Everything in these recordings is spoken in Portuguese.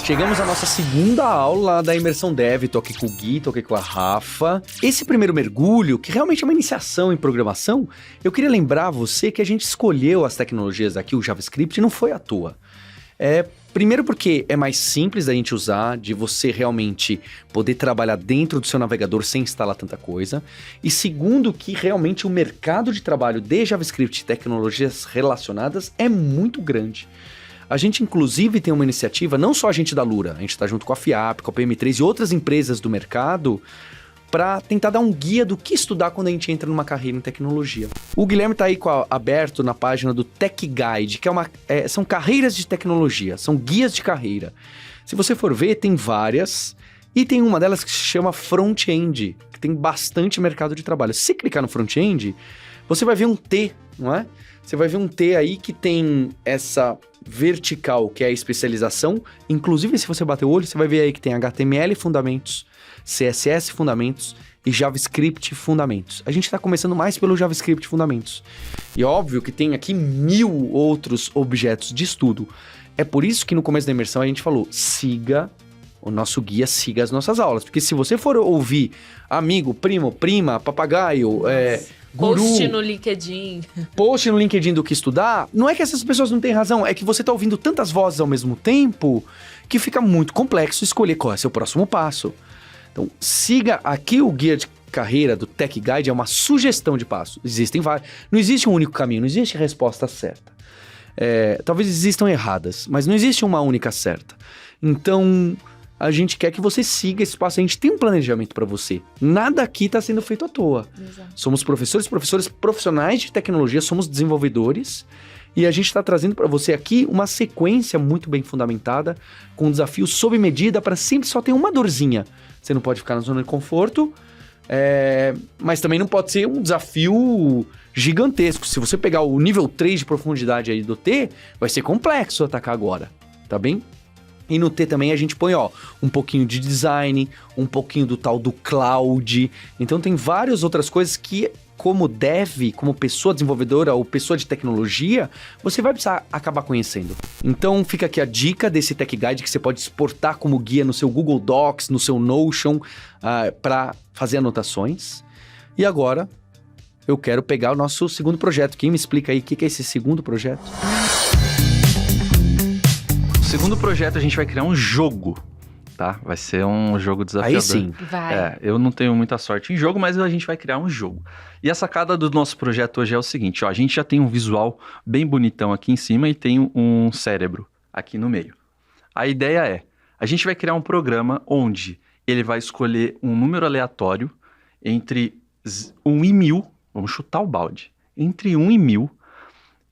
Chegamos à nossa segunda aula da Imersão Dev. Tô aqui com o Gui, tô aqui com a Rafa. Esse primeiro mergulho, que realmente é uma iniciação em programação, eu queria lembrar você que a gente escolheu as tecnologias aqui, o JavaScript, não foi à toa. Primeiro porque é mais simples da gente usar, de você realmente poder trabalhar dentro do seu navegador sem instalar tanta coisa. E segundo que realmente o mercado de trabalho de JavaScript e tecnologias relacionadas é muito grande. A gente, inclusive, tem uma iniciativa, não só a gente da Lura, a gente está junto com a FIAP, com a PM3 e outras empresas do mercado, para tentar dar um guia do que estudar quando a gente entra numa carreira em tecnologia. O Guilherme está aí aberto na página do Tech Guide, que são carreiras de tecnologia, são guias de carreira. Se você for ver, tem várias, e tem uma delas que se chama Front-End, que tem bastante mercado de trabalho. Se você clicar no Front-End, você vai ver um T, não é? Você vai ver um T aí que tem essa vertical, que é a especialização. Inclusive, se você bater o olho, você vai ver aí que tem HTML fundamentos, CSS fundamentos e JavaScript fundamentos. A gente está começando mais pelo JavaScript fundamentos. E óbvio que tem aqui 1000 outros objetos de estudo. É por isso que no começo da imersão a gente falou, siga o nosso guia, siga as nossas aulas. Porque se você for ouvir amigo, primo, prima, papagaio, guru, post no LinkedIn. Post no LinkedIn do que estudar, não é que essas pessoas não têm razão, é que você está ouvindo tantas vozes ao mesmo tempo que fica muito complexo escolher qual é seu próximo passo. Então, siga aqui o guia de carreira do Tech Guide, é uma sugestão de passo. Existem vários. Não existe um único caminho, não existe resposta certa. Talvez existam erradas, mas não existe uma única certa. Então, a gente quer que você siga esse passo. A gente tem um planejamento para você. Nada aqui está sendo feito à toa. Exato. Somos professores profissionais de tecnologia, somos desenvolvedores. E a gente está trazendo para você aqui uma sequência muito bem fundamentada, com desafios sob medida para sempre só ter uma dorzinha. Você não pode ficar na zona de conforto, mas também não pode ser um desafio gigantesco. Se você pegar o nível 3 de profundidade aí do T, vai ser complexo atacar agora, tá bem? E no T também a gente põe, um pouquinho de design, um pouquinho do tal do cloud. Então tem várias outras coisas que, como dev, como pessoa desenvolvedora ou pessoa de tecnologia, você vai precisar acabar conhecendo. Então fica aqui a dica desse Tech Guide que você pode exportar como guia no seu Google Docs, no seu Notion, para fazer anotações. E agora eu quero pegar o nosso segundo projeto. Quem me explica aí o que é esse segundo projeto? No segundo projeto a gente vai criar um jogo, tá? Vai ser um jogo desafiador. Aí sim. Vai. Eu não tenho muita sorte em jogo, mas a gente vai criar um jogo. E a sacada do nosso projeto hoje é o seguinte, a gente já tem um visual bem bonitão aqui em cima e tem um cérebro aqui no meio. A ideia a gente vai criar um programa onde ele vai escolher um número aleatório entre 1 e 1000, vamos chutar o balde, entre 1 e 1000,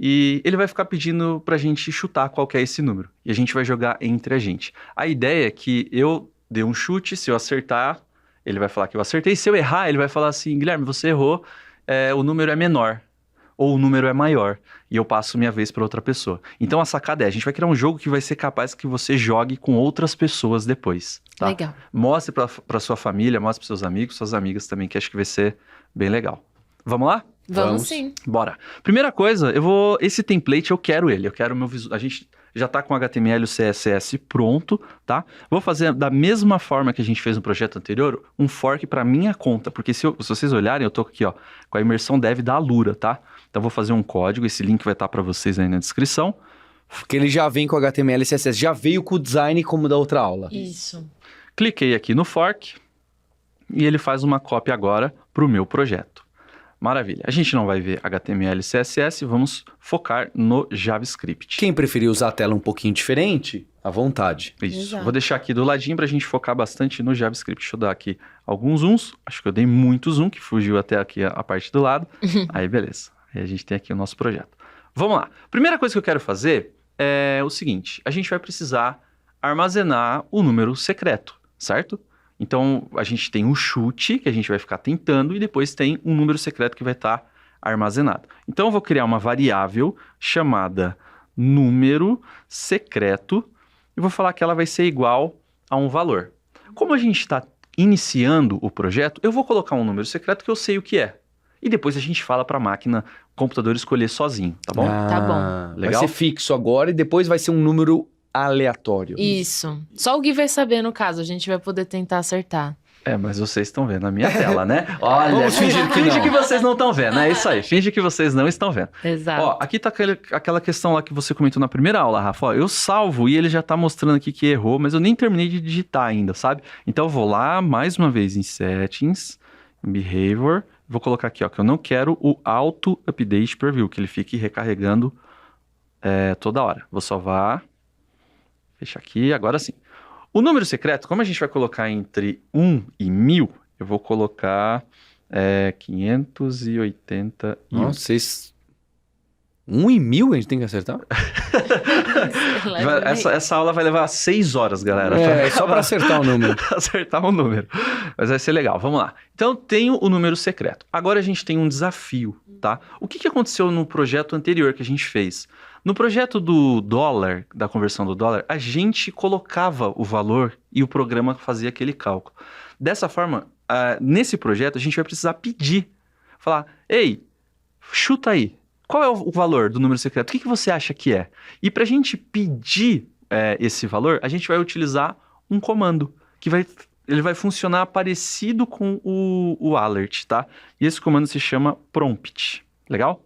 e ele vai ficar pedindo pra gente chutar qual que é esse número. E a gente vai jogar entre a gente. A ideia é que eu dê um chute, se eu acertar, ele vai falar que eu acertei. Se eu errar, ele vai falar assim, Guilherme, você errou, o número é menor. Ou o número é maior. E eu passo minha vez para outra pessoa. Então a sacada a gente vai criar um jogo que vai ser capaz que você jogue com outras pessoas depois. Tá? Legal. Mostre pra sua família, mostre pros seus amigos, suas amigas também, que acho que vai ser bem legal. Vamos lá? Vamos sim. Bora. Primeira coisa, esse template eu quero ele, eu quero o meu visual. A gente já tá com o HTML e o CSS pronto, tá? Vou fazer da mesma forma que a gente fez no projeto anterior, um fork para minha conta, porque se vocês olharem, eu tô aqui, com a imersão dev da Alura, tá? Então vou fazer um código, esse link vai estar para vocês aí na descrição. Porque ele já vem com HTML e CSS, já veio com o design como da outra aula. Isso. Cliquei aqui no fork e ele faz uma cópia agora pro meu projeto. Maravilha. A gente não vai ver HTML e CSS, vamos focar no JavaScript. Quem preferir usar a tela um pouquinho diferente, à vontade. Isso. Exato. Vou deixar aqui do ladinho para a gente focar bastante no JavaScript. Deixa eu dar aqui alguns zooms. Acho que eu dei muito zoom, que fugiu até aqui a parte do lado. Aí, beleza. Aí a gente tem aqui o nosso projeto. Vamos lá. Primeira coisa que eu quero fazer é o seguinte. A gente vai precisar armazenar o número secreto, certo? Então, a gente tem um chute que a gente vai ficar tentando e depois tem um número secreto que vai estar armazenado. Então, eu vou criar uma variável chamada número secreto e vou falar que ela vai ser igual a um valor. Como a gente está iniciando o projeto, eu vou colocar um número secreto que eu sei o que é. E depois a gente fala para a máquina, o computador escolher sozinho, tá bom? Tá bom. Vai Legal? ser fixo agora e depois vai ser um número aleatório. Isso. Só o Gui vai saber, no caso. A gente vai poder tentar acertar. Mas vocês estão vendo a minha tela, né? Olha, Vamos fingir que não. que vocês não estão vendo. É isso aí, finge que vocês não estão vendo. Exato. Ó, aqui tá aquela questão lá que você comentou na primeira aula, Rafa. Ó, eu salvo e ele já tá mostrando aqui que errou, mas eu nem terminei de digitar ainda, sabe? Então eu vou lá, mais uma vez, em Settings, em Behavior. Vou colocar aqui, ó, que eu não quero o Auto Update Preview, que ele fique recarregando toda hora. Vou salvar. Fecha aqui, agora sim. O número secreto, como a gente vai colocar entre 1 e 1000, eu vou colocar 581. Nossa, vocês... 1 em 1000 a gente tem que acertar? Essa aula vai levar 6 horas, galera. Só para acertar o número. Acertar o número. Mas vai ser legal, vamos lá. Então, tenho o número secreto. Agora a gente tem um desafio, tá? O que aconteceu no projeto anterior que a gente fez? No projeto do dólar, da conversão do dólar, a gente colocava o valor e o programa fazia aquele cálculo. Dessa forma, nesse projeto, a gente vai precisar pedir. Falar, ei, chuta aí. Qual é o valor do número secreto? O que você acha que é? E para a gente pedir esse valor, a gente vai utilizar um comando que ele vai funcionar parecido com o alert, tá? E esse comando se chama prompt. Legal?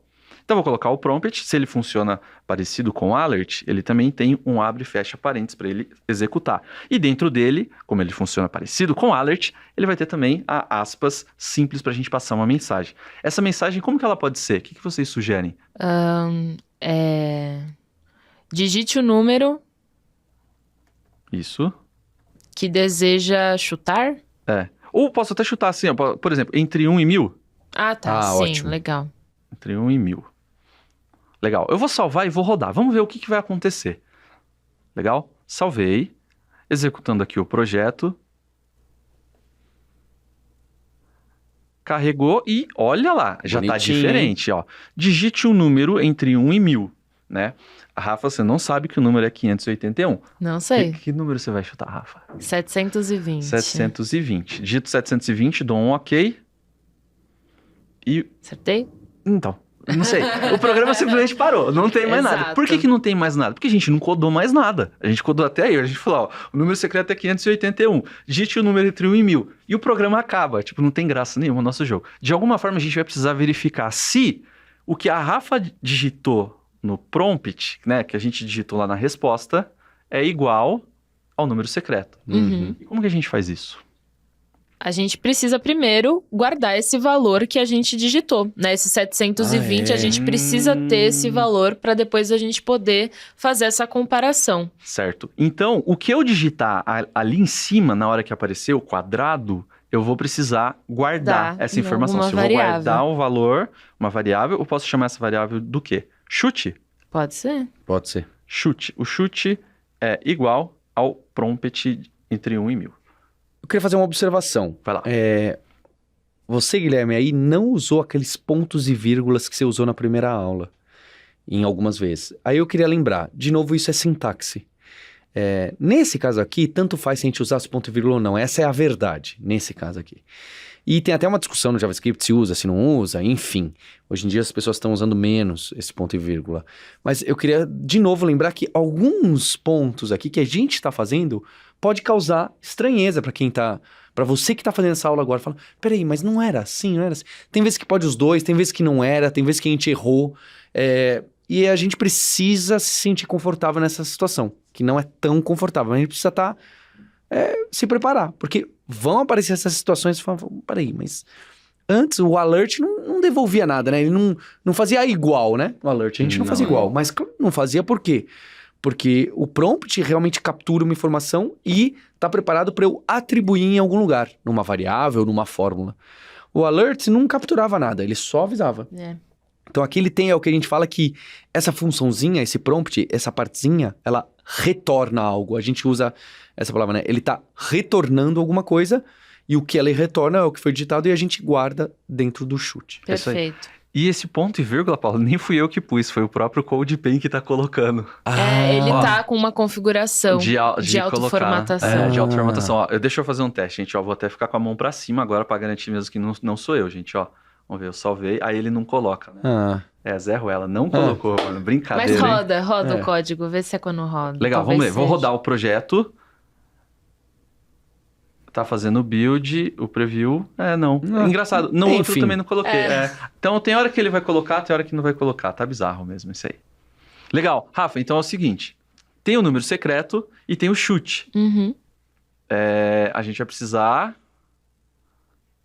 Então, eu vou colocar o prompt. Se ele funciona parecido com o alert, ele também tem um abre e fecha parênteses para ele executar. E dentro dele, como ele funciona parecido com o alert, ele vai ter também a aspas simples para a gente passar uma mensagem. Essa mensagem, como que ela pode ser? O que vocês sugerem? Digite o número Isso. que deseja chutar. Ou posso até chutar assim, ó, por exemplo, entre 1 e 1000. Ah, tá. Sim, ótimo. legal. Entre 1 e 1000. Legal. Eu vou salvar e vou rodar. Vamos ver o que vai acontecer. Legal? Salvei. Executando aqui o projeto. Carregou e olha lá, já está diferente, ó. Digite um número entre 1 e 1000, né? Rafa, você não sabe que o número é 581. Não sei. Que número você vai chutar, Rafa? 720. 720. Digito 720, dou um ok. E... Acertei? Então, não sei. O programa simplesmente parou, não tem mais nada. Por que não tem mais nada? Porque a gente não codou mais nada. A gente codou até aí, a gente falou, ó, o número secreto é 581. Digite o número entre 1 e 1000. E o programa acaba. Tipo, não tem graça nenhuma no nosso jogo. De alguma forma, a gente vai precisar verificar se o que a Rafa digitou no prompt, né, que a gente digitou lá na resposta, é igual ao número secreto. Uhum. E como que a gente faz isso? A gente precisa primeiro guardar esse valor que a gente digitou, né? Esse 720, a gente precisa ter esse valor para depois a gente poder fazer essa comparação. Certo. Então, o que eu digitar ali em cima, na hora que aparecer o quadrado, eu vou precisar guardar essa informação. Se eu vou guardar um valor, uma variável, eu posso chamar essa variável do quê? Chute? Pode ser. Pode ser. Chute. O chute é igual ao prompt entre 1 e 1000. Eu queria fazer uma observação. Vai lá. Você, Guilherme, aí não usou aqueles pontos e vírgulas que você usou na primeira aula, em algumas vezes. Aí eu queria lembrar, de novo, isso é sintaxe. Nesse caso aqui, tanto faz se a gente usasse ponto e vírgula ou não. Essa é a verdade, nesse caso aqui. E tem até uma discussão no JavaScript se usa, se não usa, enfim. Hoje em dia as pessoas estão usando menos esse ponto e vírgula. Mas eu queria, de novo, lembrar que alguns pontos aqui que a gente está fazendo pode causar estranheza para quem tá... Para você que tá fazendo essa aula agora, fala, peraí, mas não era assim, não era assim. Tem vezes que pode os dois, tem vezes que não era, tem vezes que a gente errou. E a gente precisa se sentir confortável nessa situação, que não é tão confortável. A gente precisa se preparar, porque vão aparecer essas situações e falam, peraí, mas antes o alert não devolvia nada, né? Ele não fazia igual, né? O alert, a gente não fazia igual, mas não fazia por quê? Porque o prompt realmente captura uma informação e está preparado para eu atribuir em algum lugar, numa variável, numa fórmula. O alert não capturava nada, ele só avisava. Então aqui ele tem o que a gente fala que essa funçãozinha, esse prompt, essa partezinha, ela retorna algo. A gente usa essa palavra, né? Ele está retornando alguma coisa e o que ela retorna é o que foi digitado e a gente guarda dentro do chute. Perfeito. E esse ponto e vírgula, Paulo, nem fui eu que pus, foi o próprio CodePen que tá colocando. Ele tá com uma configuração de autoformatação. De autoformatação. Ó, deixa eu fazer um teste, gente. Ó, vou até ficar com a mão pra cima agora pra garantir mesmo que não sou eu, gente. Ó, vamos ver, eu salvei. Aí ele não coloca, né? Zé Ruela não colocou, mano. Brincadeira, Mas hein? roda o código, vê se é quando roda. Legal, Talvez vamos ler. Vou seja. rodar o projeto. Tá fazendo o build, o preview. Não. Engraçado. No outro enfim. também não coloquei. Então tem hora que ele vai colocar, tem hora que não vai colocar. Tá bizarro mesmo isso aí. Legal. Rafa, então é o seguinte. Tem o número secreto e tem o chute. Uhum. A gente vai precisar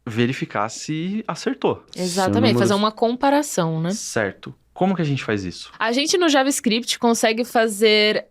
verificar se acertou. Exatamente, números- fazer uma comparação, né? Certo. Como que a gente faz isso? A gente no JavaScript consegue fazer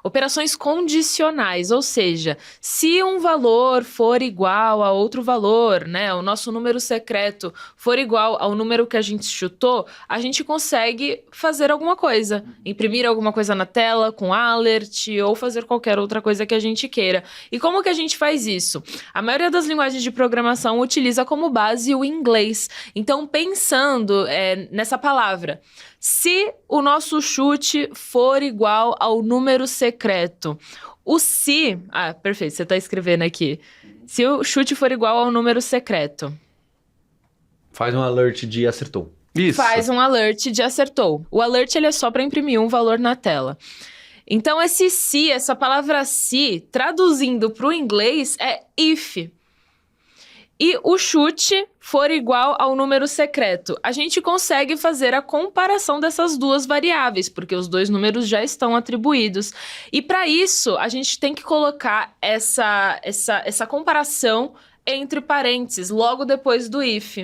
operações condicionais, ou seja, se um valor for igual a outro valor, né, o nosso número secreto for igual ao número que a gente chutou, a gente consegue fazer alguma coisa, imprimir alguma coisa na tela com alert ou fazer qualquer outra coisa que a gente queira. E como que a gente faz isso? A maioria das linguagens de programação utiliza como base o inglês. Então, pensando nessa palavra, se o nosso chute for igual ao número secreto, o se... Ah, perfeito, você está escrevendo aqui. Se o chute for igual ao número secreto, Faz um alert de acertou. Isso. faz um alert de acertou. O alert ele é só para imprimir um valor na tela. Então, esse se, essa palavra se, traduzindo para o inglês, é if. E o chute for igual ao número secreto. A gente consegue fazer a comparação dessas duas variáveis, porque os dois números já estão atribuídos. E para isso, a gente tem que colocar essa comparação entre parênteses, logo depois do if.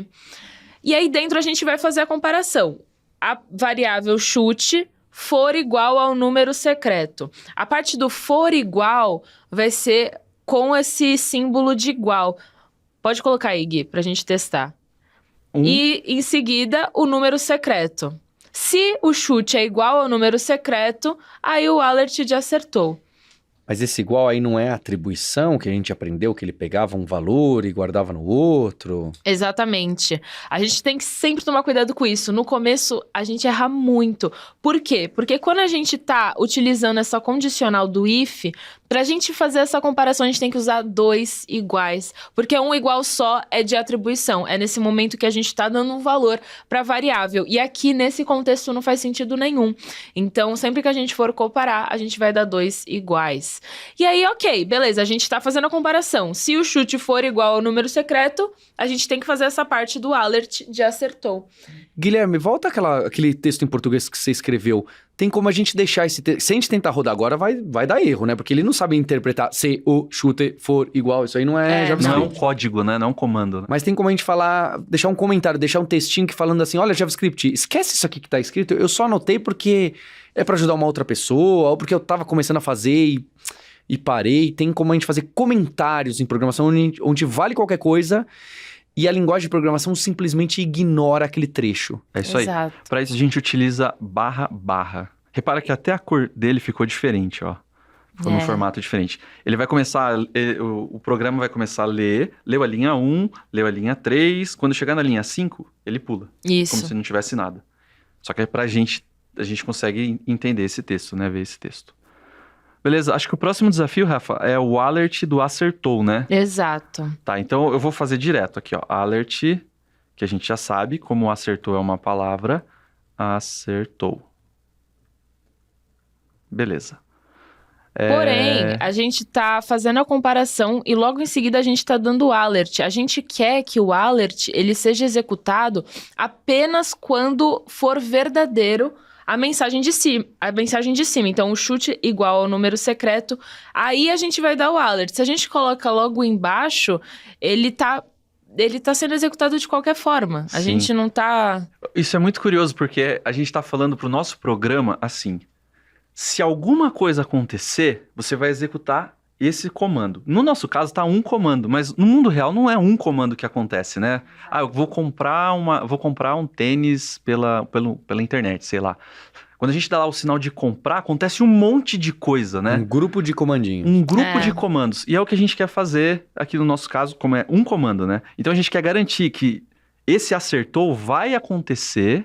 E aí dentro a gente vai fazer a comparação. A variável chute for igual ao número secreto. A parte do for igual vai ser com esse símbolo de igual. Pode colocar aí, Gui, pra gente testar. E, em seguida, o número secreto. Se o chute é igual ao número secreto, aí o alert de acertou. Mas esse igual aí não é atribuição que a gente aprendeu, que ele pegava um valor e guardava no outro? Exatamente. A gente tem que sempre tomar cuidado com isso. No começo, a gente erra muito. Por quê? Porque quando a gente tá utilizando essa condicional do if, pra gente fazer essa comparação, a gente tem que usar dois iguais. Porque um igual só é de atribuição. É nesse momento que a gente tá dando um valor pra variável. E aqui, nesse contexto, não faz sentido nenhum. Então, sempre que a gente for comparar, a gente vai dar dois iguais. E aí, ok, beleza, a gente tá fazendo a comparação. Se o chute for igual ao número secreto, a gente tem que fazer essa parte do alert de acertou. Guilherme, volta aquele texto em português que você escreveu. Tem como a gente deixar esse texto... Se a gente tentar rodar agora, vai dar erro, né? Porque ele não sabe interpretar se o chute for igual. Isso aí não é JavaScript. Não é um código, né? Não é um comando. Né? Mas tem como a gente falar, deixar um comentário, deixar um textinho que falando assim, olha, JavaScript, esquece isso aqui que tá escrito, eu só anotei porque é pra ajudar uma outra pessoa, ou porque eu tava começando a fazer e parei. Tem como a gente fazer comentários em programação onde vale qualquer coisa e a linguagem de programação simplesmente ignora aquele trecho. É isso aí. Exato. Para isso a gente utiliza //. Repara que até a cor dele ficou diferente, ó. Ficou num formato diferente. Ele vai começar, o programa vai começar a leu a linha 1, leu a linha 3, quando chegar na linha 5, ele pula. Isso. Como se não tivesse nada. Só que a gente consegue entender esse texto, né? Ver esse texto. Beleza, acho que o próximo desafio, Rafa, é o alert do acertou, né? Exato. Tá, então eu vou fazer direto aqui, ó. Alert, que a gente já sabe, como acertou é uma palavra, acertou. Beleza. Porém, a gente tá fazendo a comparação e logo em seguida a gente tá dando o alert. A gente quer que o alert ele seja executado apenas quando for verdadeiro a mensagem de cima. Então, o chute igual ao número secreto, aí a gente vai dar o alert. Se a gente coloca logo embaixo, ele tá sendo executado de qualquer forma. A Sim. gente não tá... Isso é muito curioso, porque a gente tá falando pro nosso programa assim: se alguma coisa acontecer, você vai executar esse comando. No nosso caso, tá um comando, mas no mundo real não é um comando que acontece, né? Ah, eu vou comprar um tênis pela internet, sei lá. Quando a gente dá lá o sinal de comprar, acontece um monte de coisa, né? Um grupo de comandinhos. Um grupo de comandos. E é o que a gente quer fazer aqui no nosso caso, como é um comando, né? Então a gente quer garantir que esse acertou vai acontecer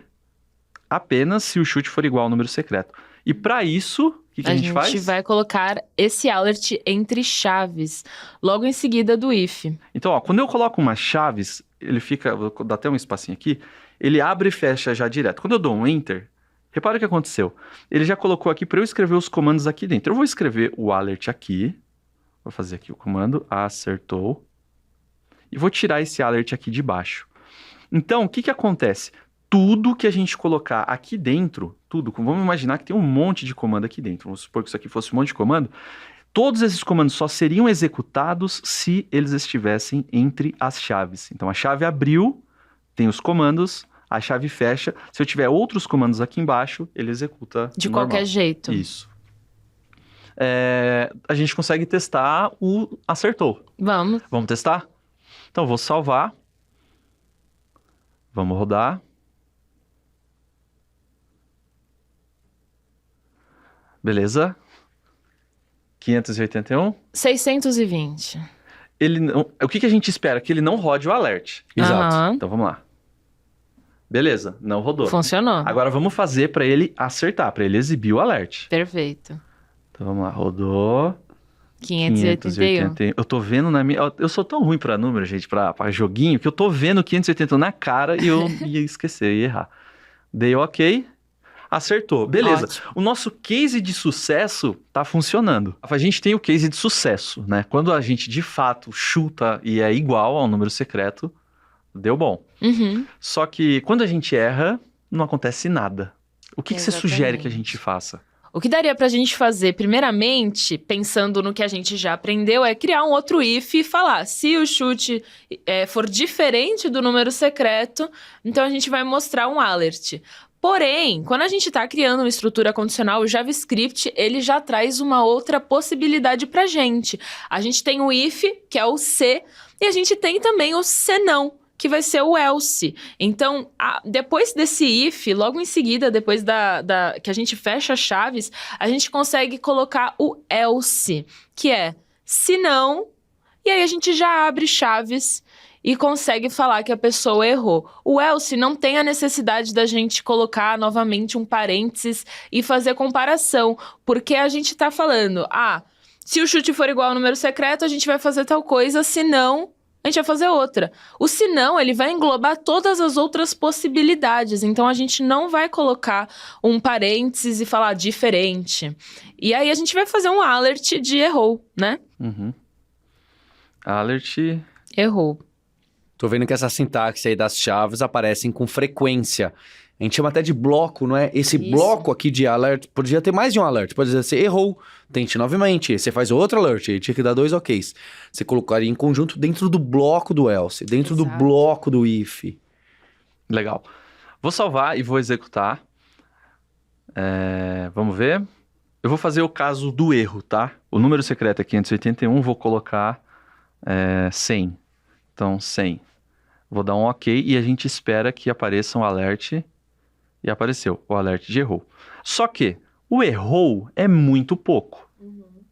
apenas se o chute for igual ao número secreto. E para isso, o que a gente faz? A gente vai colocar esse alert entre chaves, logo em seguida do if. Então, ó, quando eu coloco umas chaves, ele fica, vou dar até um espacinho aqui, ele abre e fecha já direto. Quando eu dou um Enter, repara o que aconteceu. Ele já colocou aqui para eu escrever os comandos aqui dentro. Eu vou escrever o alert aqui. Vou fazer aqui o comando, acertou. E vou tirar esse alert aqui de baixo. Então, o que que acontece? Tudo que a gente colocar aqui dentro, tudo, vamos imaginar que tem um monte de comando aqui dentro. Vamos supor que isso aqui fosse um monte de comando. Todos esses comandos só seriam executados se eles estivessem entre as chaves. Então, a chave abriu, tem os comandos, a chave fecha. Se eu tiver outros comandos aqui embaixo, ele executa De normal. qualquer jeito. Isso. A gente consegue testar o acertou. Vamos. Vamos testar? Então, vou salvar. Vamos rodar. Beleza. 581. 620. Ele não, o que a gente espera? Que ele não rode o alert. Exato. Aham. Então, vamos lá. Beleza, não rodou. Funcionou. Agora, vamos fazer para ele acertar, para ele exibir o alert. Perfeito. Então, vamos lá. Rodou. 581. Eu tô vendo na minha... Eu sou tão ruim pra número, gente, pra joguinho, que eu tô vendo 581 na cara e eu ia esquecer, ia errar. Dei ok, acertou. Beleza. Ótimo. O nosso case de sucesso tá funcionando. A gente tem o case de sucesso, né? Quando a gente, de fato, chuta e é igual ao número secreto, deu bom. Uhum. Só que quando a gente erra, não acontece nada. O que você sugere que a gente faça? O que daria pra gente fazer, primeiramente, pensando no que a gente já aprendeu, é criar um outro if e falar, se o chute for diferente do número secreto, então a gente vai mostrar um alert. Porém, quando a gente está criando uma estrutura condicional, o JavaScript, ele já traz uma outra possibilidade pra gente. A gente tem o if, que é o se, e a gente tem também o senão, que vai ser o else. Então, depois desse if, logo em seguida, depois que a gente fecha as chaves, a gente consegue colocar o else, que é se não, e aí a gente já abre chaves e consegue falar que a pessoa errou. O else não tem a necessidade da gente colocar novamente um parênteses e fazer comparação, porque a gente tá falando, se o chute for igual ao número secreto, a gente vai fazer tal coisa, se não, a gente vai fazer outra. O senão, ele vai englobar todas as outras possibilidades. Então, a gente não vai colocar um parênteses e falar diferente. E aí, a gente vai fazer um alert de errou, né? Uhum. Alert. Errou. Tô vendo que essa sintaxe aí das chaves aparecem com frequência. A gente chama até de bloco, não é? Esse Isso. bloco aqui de alert, podia ter mais de um alert. Pode dizer, você errou, tente novamente. Você faz outro alert, aí tinha que dar 2 OKs. Você colocaria em conjunto dentro do bloco do else, dentro do Exato. bloco do if. Legal. Vou salvar e vou executar. Vamos ver. Eu vou fazer o caso do erro, tá? O número secreto é 581, vou colocar 100. Então, 100. Vou dar um OK e a gente espera que apareça um alert. E apareceu o alert de errou. Só que o errou é muito pouco.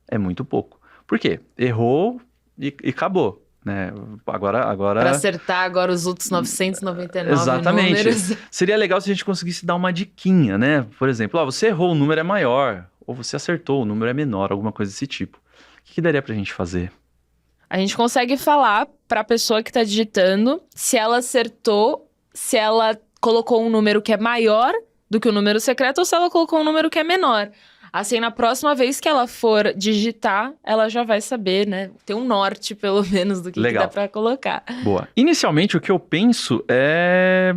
É muito pouco. Por quê? Errou e acabou. Né? Agora... Pra acertar agora os outros 999 Exatamente. números. Seria legal se a gente conseguisse dar uma diquinha, né? Por exemplo, você errou, o número é maior. Ou você acertou, o número é menor, alguma coisa desse tipo. O que daria pra gente fazer? A gente consegue falar pra pessoa que tá digitando se ela acertou, se ela colocou um número que é maior do que o número secreto ou se ela colocou um número que é menor. Assim, na próxima vez que ela for digitar, ela já vai saber, né? Tem um norte, pelo menos, do que dá pra colocar. Boa. Inicialmente, o que eu penso é...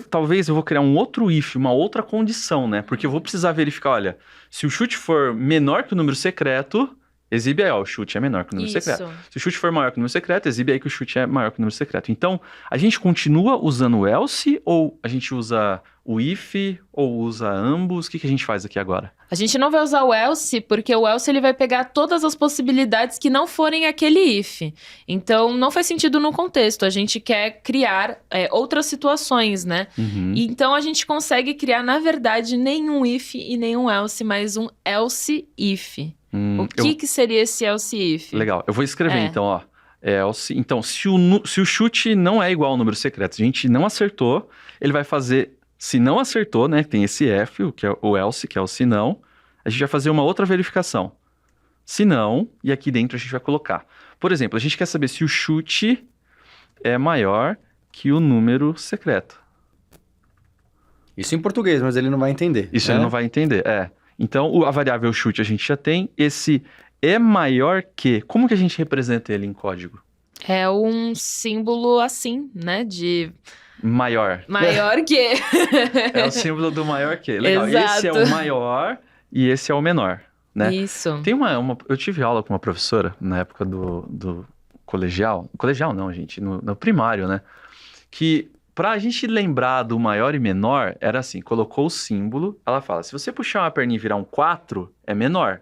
Talvez eu vou criar um outro if, uma outra condição, né? Porque eu vou precisar verificar, olha, se o chute for menor que o número secreto, exibe aí, ó, o chute é menor que o número secreto. Se o chute for maior que o número secreto, exibe aí que o chute é maior que o número secreto. Então, a gente continua usando o else ou a gente usa o if ou usa ambos? O que a gente faz aqui agora? A gente não vai usar o else, porque o else ele vai pegar todas as possibilidades que não forem aquele if. Então, não faz sentido no contexto. A gente quer criar outras situações, né? Uhum. Então, a gente consegue criar, na verdade, nenhum if e nenhum else, mas um else if. O que seria esse else if? Legal, eu vou escrever então, ó. Então, se o chute não é igual ao número secreto, a gente não acertou, ele vai fazer, se não acertou, né, tem esse F, que é o else, que é o se não, a gente vai fazer uma outra verificação. Se não, e aqui dentro a gente vai colocar. Por exemplo, a gente quer saber se o chute é maior que o número secreto. Isso em português, mas ele não vai entender. Isso né? ele não vai entender, Então, a variável chute a gente já tem. Esse é maior que... Como que a gente representa ele em código? É um símbolo assim, né? De Maior. maior que. É o símbolo do maior que. Legal. Exato. Esse é o maior e esse é o menor, né? Isso. Tem eu tive aula com uma professora na época do colegial. Colegial não, gente. No primário, né? Que pra gente lembrar do maior e menor, era assim, colocou o símbolo, ela fala, se você puxar uma perninha e virar um 4, é menor.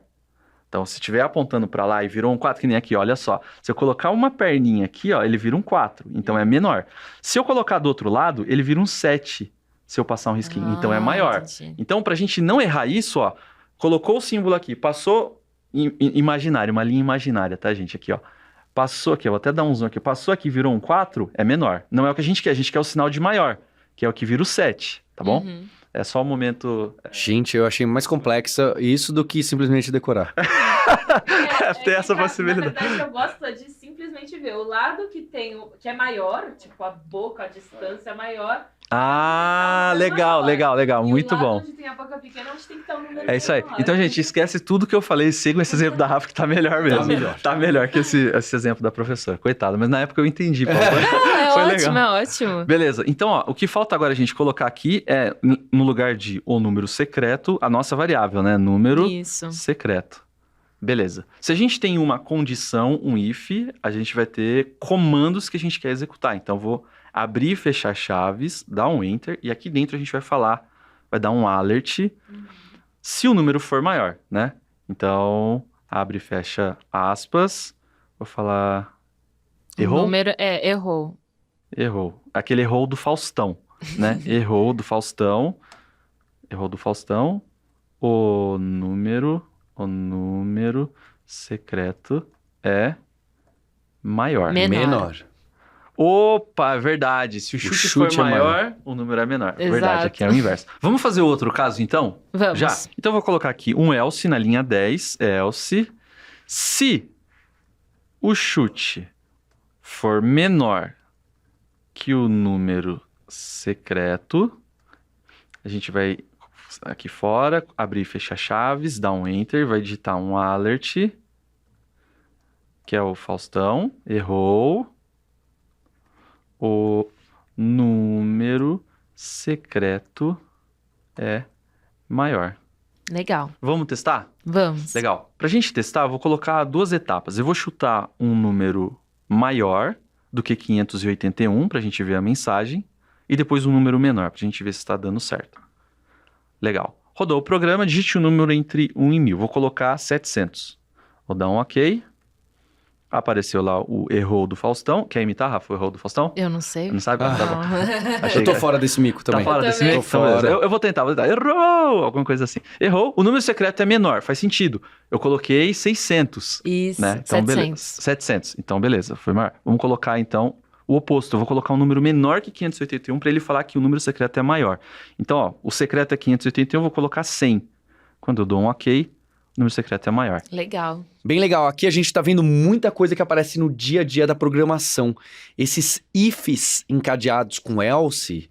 Então, se estiver apontando pra lá e virou um 4, que nem aqui, olha só. Se eu colocar uma perninha aqui, ó, ele vira um 4, então é menor. Se eu colocar do outro lado, ele vira um 7, se eu passar um risquinho, então é maior. Entendi. Então, pra gente não errar isso, ó, colocou o símbolo aqui, passou imaginário, uma linha imaginária, tá, gente? Aqui, ó. Passou aqui, eu vou até dar um zoom aqui. Passou aqui, virou um 4, é menor. Não é o que a gente quer o sinal de maior, que é o que vira o 7, tá bom? Uhum. É só o momento... Gente, eu achei mais complexa isso do que simplesmente decorar. Tem essa possibilidade. Na verdade, eu gosto de simplesmente ver o lado que tem que é maior, tipo a boca, a distância maior. Ah, legal, E muito o lado bom. onde tem a boca pequena, onde tem que estar o número É isso aí. menor. Então, gente, esquece tudo que eu falei, sigam esse exemplo da Rafa que tá melhor mesmo. melhor. Tá melhor que esse exemplo da professora. Coitada, mas na época eu entendi. Pô. É Foi ótimo, legal. é ótimo. Beleza, então, ó, o que falta agora a gente colocar aqui é, no lugar de o número secreto, a nossa variável, né? Número Isso. secreto. Beleza. Se a gente tem uma condição, um if, a gente vai ter comandos que a gente quer executar. Então, eu vou abrir e fechar chaves, dar um enter, e aqui dentro a gente vai falar, vai dar um alert, se o número for maior, né? Então, abre e fecha aspas, vou falar... Errou? O número errou. Errou. Aquele errou do Faustão, né? Errou do Faustão. O número secreto é maior. Menor. Opa, é verdade. Se o chute for chute é maior, o número é menor. Exato. Verdade, aqui é o inverso. Vamos fazer outro caso, então? Vamos. Já? Então, eu vou colocar aqui um else na linha 10. Else. Se o chute for menor que o número secreto, a gente vai aqui fora, abrir e fechar chaves, dar um enter, vai digitar um alert, que é o Faustão, errou, o número secreto é maior. Legal. Vamos testar? Vamos. Legal. Pra gente testar, eu vou colocar 2 etapas. Eu vou chutar um número maior do que 581 pra gente ver a mensagem e depois um número menor pra gente ver se está dando certo. Legal. Rodou o programa, digite um número entre 1 e 1000. Vou colocar 700. Vou dar um OK. Apareceu lá o errou do Faustão. Quer imitar, Rafa, o errou do Faustão? Eu não sei. Não sabe? Ah. Tá bom. Não. Achei Eu tô que- fora desse mico Tá também. fora Eu desse também. meio? Tô Então, beleza. fora. Eu vou tentar. Errou! Alguma coisa assim. Errou. O número secreto é menor. Faz sentido. Eu coloquei 600. Isso, Né? Então, 700. beleza. 700. Então, beleza. Foi maior. Vamos colocar, então, o oposto. Eu vou colocar um número menor que 581 para ele falar que o número secreto é maior. Então, ó, o secreto é 581, eu vou colocar 100. Quando eu dou um OK, o número secreto é maior. Legal. Bem legal. Aqui a gente tá vendo muita coisa que aparece no dia a dia da programação. Esses ifs encadeados com else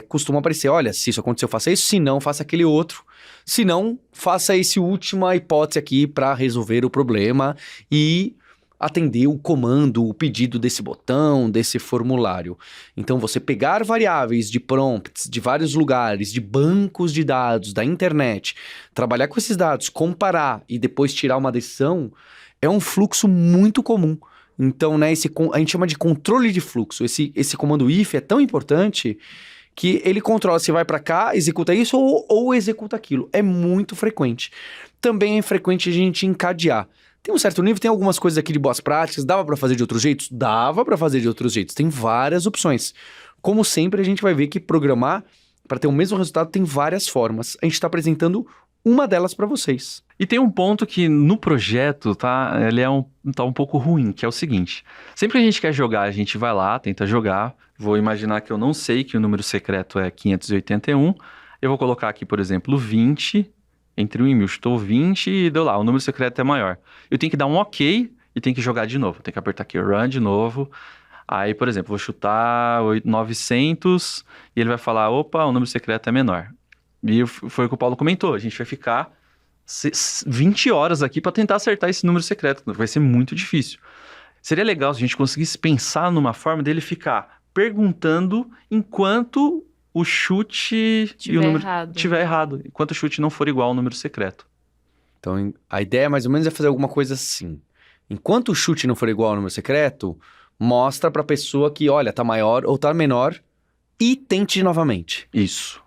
costumam aparecer. Olha, se isso aconteceu, faça isso. Se não, faça aquele outro. Se não, faça esse última hipótese aqui para resolver o problema e atender o comando, o pedido desse botão, desse formulário. Então, você pegar variáveis de prompts de vários lugares, de bancos de dados, da internet, trabalhar com esses dados, comparar e depois tirar uma decisão, é um fluxo muito comum. Então, né, a gente chama de controle de fluxo. Esse comando if é tão importante que ele controla se vai para cá, executa isso ou executa aquilo. É muito frequente. Também é frequente a gente encadear. Tem um certo nível, tem algumas coisas aqui de boas práticas. Dava para fazer de outros jeitos? Dava para fazer de outros jeitos. Tem várias opções. Como sempre, a gente vai ver que programar para ter o mesmo resultado tem várias formas. A gente está apresentando uma delas para vocês. E tem um ponto que no projeto, tá? Ele tá um pouco ruim, que é o seguinte. Sempre que a gente quer jogar, a gente vai lá, tenta jogar. Vou imaginar que eu não sei que o número secreto é 581. Eu vou colocar aqui, por exemplo, 20... Entre 1 e 1000, estou 20 e deu lá, o número secreto é maior. Eu tenho que dar um OK e tenho que jogar de novo. Tenho que apertar aqui Run de novo. Aí, por exemplo, vou chutar 900 e ele vai falar, opa, o número secreto é menor. E foi o que o Paulo comentou, a gente vai ficar 20 horas aqui para tentar acertar esse número secreto. Vai ser muito difícil. Seria legal se a gente conseguisse pensar numa forma dele ficar perguntando enquanto o chute e o número tiver errado. Enquanto o chute não for igual ao número secreto. Então, a ideia mais ou menos é fazer alguma coisa assim. Enquanto o chute não for igual ao número secreto, mostra pra pessoa que, olha, tá maior ou tá menor e tente novamente. Isso.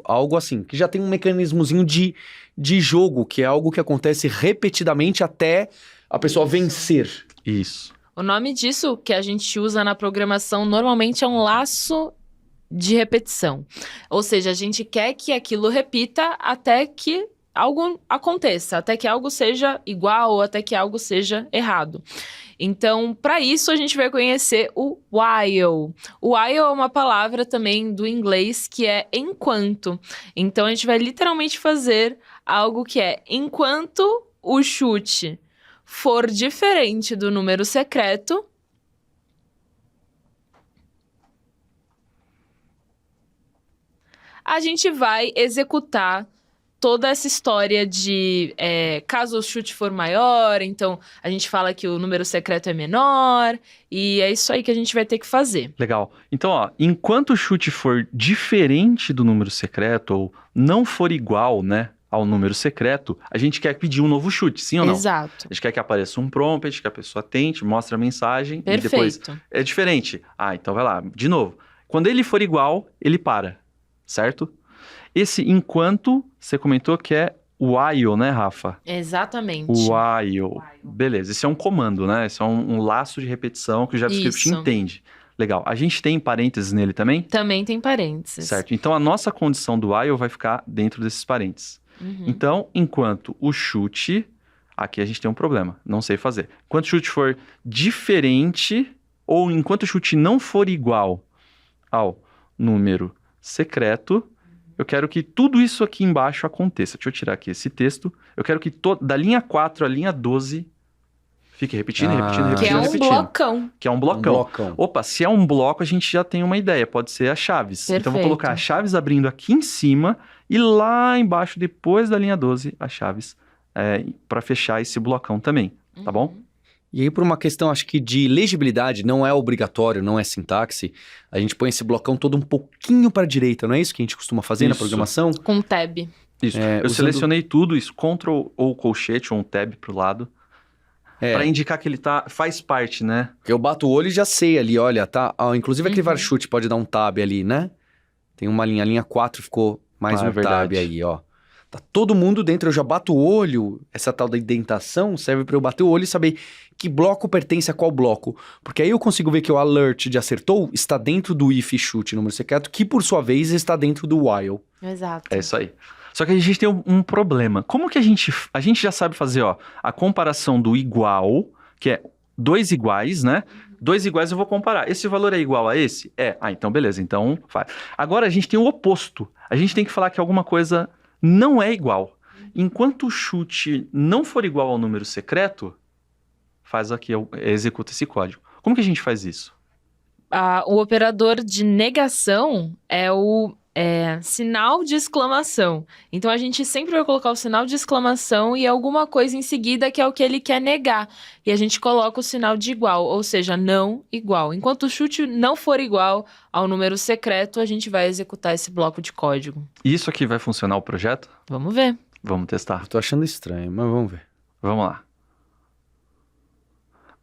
Algo assim, que já tem um mecanismozinho de jogo, que é algo que acontece repetidamente até a pessoa vencer. Isso. O nome disso que a gente usa na programação normalmente é um laço de repetição. Ou seja, a gente quer que aquilo repita até que algo aconteça, até que algo seja igual ou até que algo seja errado. Então, para isso, a gente vai conhecer o while. O while é uma palavra também do inglês que é enquanto. Então, a gente vai literalmente fazer algo que é enquanto o chute for diferente do número secreto, a gente vai executar toda essa história de caso o chute for maior, então a gente fala que o número secreto é menor, e é isso aí que a gente vai ter que fazer. Legal. Então, ó, enquanto o chute for diferente do número secreto, ou não for igual, né, ao número secreto, a gente quer pedir um novo chute, sim ou não? Exato. A gente quer que apareça um prompt, que a pessoa tente, mostre a mensagem, Perfeito. e depois é diferente. Ah, então vai lá, de novo. Quando ele for igual, ele para, certo? Esse enquanto, você comentou que é while, né, Rafa? Exatamente. While. Beleza, esse é um comando, né? Esse é um laço de repetição que o JavaScript Isso. entende. Legal. A gente tem parênteses nele também? Também tem parênteses. Certo. Então, a nossa condição do while vai ficar dentro desses parênteses. Uhum. Então, enquanto o chute... Aqui a gente tem um problema. Não sei fazer. Enquanto o chute for diferente, ou enquanto o chute não for igual ao número secreto, eu quero que tudo isso aqui embaixo aconteça. Deixa eu tirar aqui esse texto. Eu quero que da linha 4 à linha 12 fique repetindo. Que é um blocão. Que é um blocão. Opa, se é um bloco, a gente já tem uma ideia. Pode ser as chaves. Perfeito. Então, eu vou colocar as chaves abrindo aqui em cima e lá embaixo, depois da linha 12, as chaves para fechar esse blocão também. Tá bom? E aí, por uma questão, acho que de legibilidade, não é obrigatório, não é sintaxe, a gente põe esse blocão todo um pouquinho para a direita, não é isso que a gente costuma fazer na programação? Com tab. Isso. Eu selecionei tudo isso, Ctrl ou colchete ou um tab pro lado, para indicar que ele faz parte, né? Eu bato o olho e já sei ali, olha, tá? Inclusive aquele varchute pode dar um tab ali, né? Tem uma linha, a linha 4 ficou mais um tab aí, ó. Tá todo mundo dentro, eu já bato o olho, essa tal da indentação serve para eu bater o olho e saber que bloco pertence a qual bloco. Porque aí eu consigo ver que o alert de acertou está dentro do if chute número secreto, que por sua vez está dentro do while. Exato. É isso aí. Só que a gente tem um problema. Como que a gente já sabe fazer, ó, a comparação do igual, que é 2 iguais, né? 2 iguais eu vou comparar. Esse valor é igual a esse? Então beleza, então faz. Agora a gente tem o oposto. A gente tem que falar que alguma coisa não é igual. Enquanto o chute não for igual ao número secreto, executa esse código. Como que a gente faz isso? O operador de negação é o sinal de exclamação. Então, a gente sempre vai colocar o sinal de exclamação e alguma coisa em seguida que é o que ele quer negar. E a gente coloca o sinal de igual, ou seja, não igual. Enquanto o chute não for igual ao número secreto, a gente vai executar esse bloco de código. Isso aqui vai funcionar o projeto? Vamos ver. Vamos testar. Eu tô achando estranho, mas vamos ver. Vamos lá.